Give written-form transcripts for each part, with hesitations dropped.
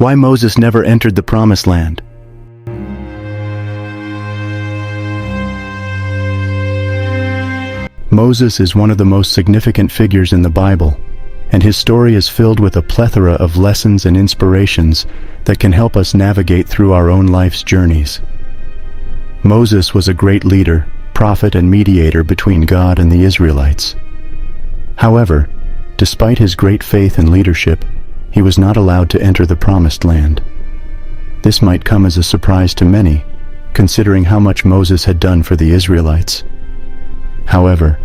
Why Moses never entered the Promised Land? Moses is one of the most significant figures in the Bible, and his story is filled with a plethora of lessons and inspirations that can help us navigate through our own life's journeys. Moses was a great leader, prophet, and mediator between God and the Israelites. However, despite his great faith and leadership, he was not allowed to enter the Promised Land. This might come as a surprise to many, considering how much Moses had done for the Israelites. However,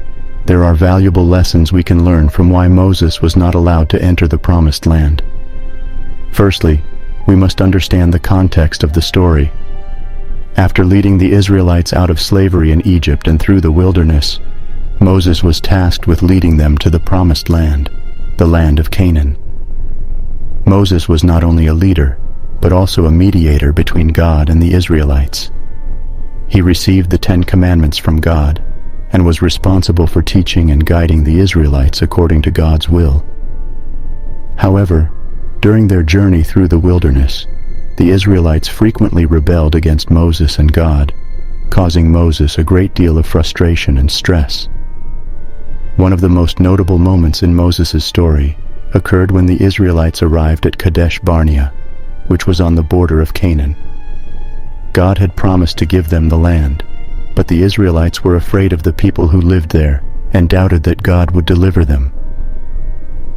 there are valuable lessons we can learn from why Moses was not allowed to enter the Promised Land. Firstly, we must understand the context of the story. After leading the Israelites out of slavery in Egypt and through the wilderness, Moses was tasked with leading them to the Promised Land, the land of Canaan. Moses was not only a leader, but also a mediator between God and the Israelites. He received the 10 Commandments from God, and was responsible for teaching and guiding the Israelites according to God's will. However, during their journey through the wilderness, the Israelites frequently rebelled against Moses and God, causing Moses a great deal of frustration and stress. One of the most notable moments in Moses' story occurred when the Israelites arrived at Kadesh Barnea, which was on the border of Canaan. God had promised to give them the land, but the Israelites were afraid of the people who lived there and doubted that God would deliver them.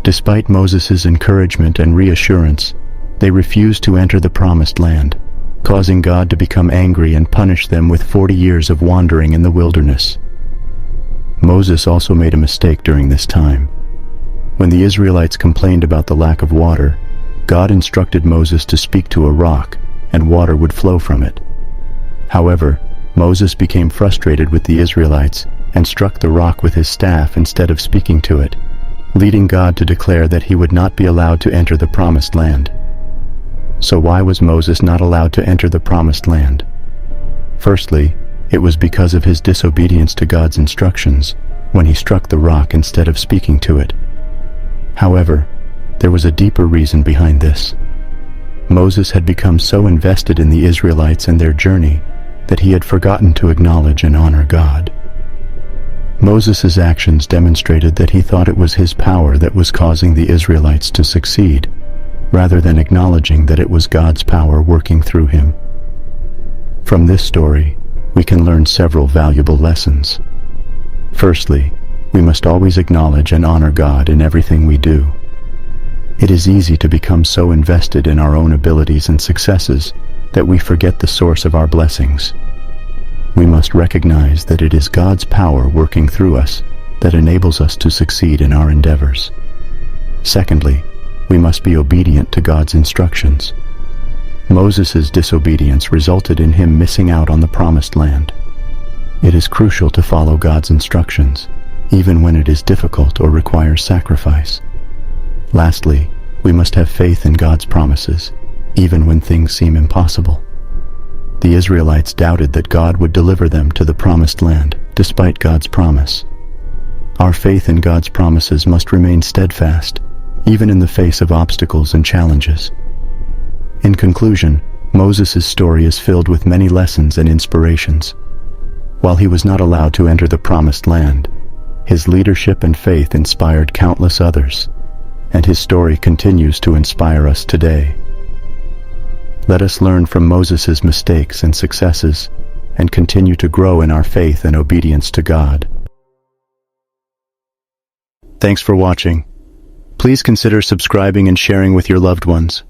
Despite Moses' encouragement and reassurance, they refused to enter the Promised Land, causing God to become angry and punish them with 40 years of wandering in the wilderness. Moses also made a mistake during this time. When the Israelites complained about the lack of water, God instructed Moses to speak to a rock, and water would flow from it. However, Moses became frustrated with the Israelites and struck the rock with his staff instead of speaking to it, leading God to declare that he would not be allowed to enter the Promised Land. So why was Moses not allowed to enter the Promised Land? Firstly, it was because of his disobedience to God's instructions when he struck the rock instead of speaking to it. However, there was a deeper reason behind this. Moses had become so invested in the Israelites and their journey that he had forgotten to acknowledge and honor God. Moses' actions demonstrated that he thought it was his power that was causing the Israelites to succeed, rather than acknowledging that it was God's power working through him. From this story, we can learn several valuable lessons. Firstly, we must always acknowledge and honor God in everything we do. It is easy to become so invested in our own abilities and successes that we forget the source of our blessings. We must recognize that it is God's power working through us that enables us to succeed in our endeavors. Secondly, we must be obedient to God's instructions. Moses' disobedience resulted in him missing out on the Promised Land. It is crucial to follow God's instructions, even when it is difficult or requires sacrifice. Lastly, we must have faith in God's promises, even when things seem impossible. The Israelites doubted that God would deliver them to the Promised Land, despite God's promise. Our faith in God's promises must remain steadfast, even in the face of obstacles and challenges. In conclusion, Moses' story is filled with many lessons and inspirations. While he was not allowed to enter the Promised Land, his leadership and faith inspired countless others, and his story continues to inspire us today. Let us learn from Moses' mistakes and successes, and continue to grow in our faith and obedience to God. Thanks for watching. Please consider subscribing and sharing with your loved ones.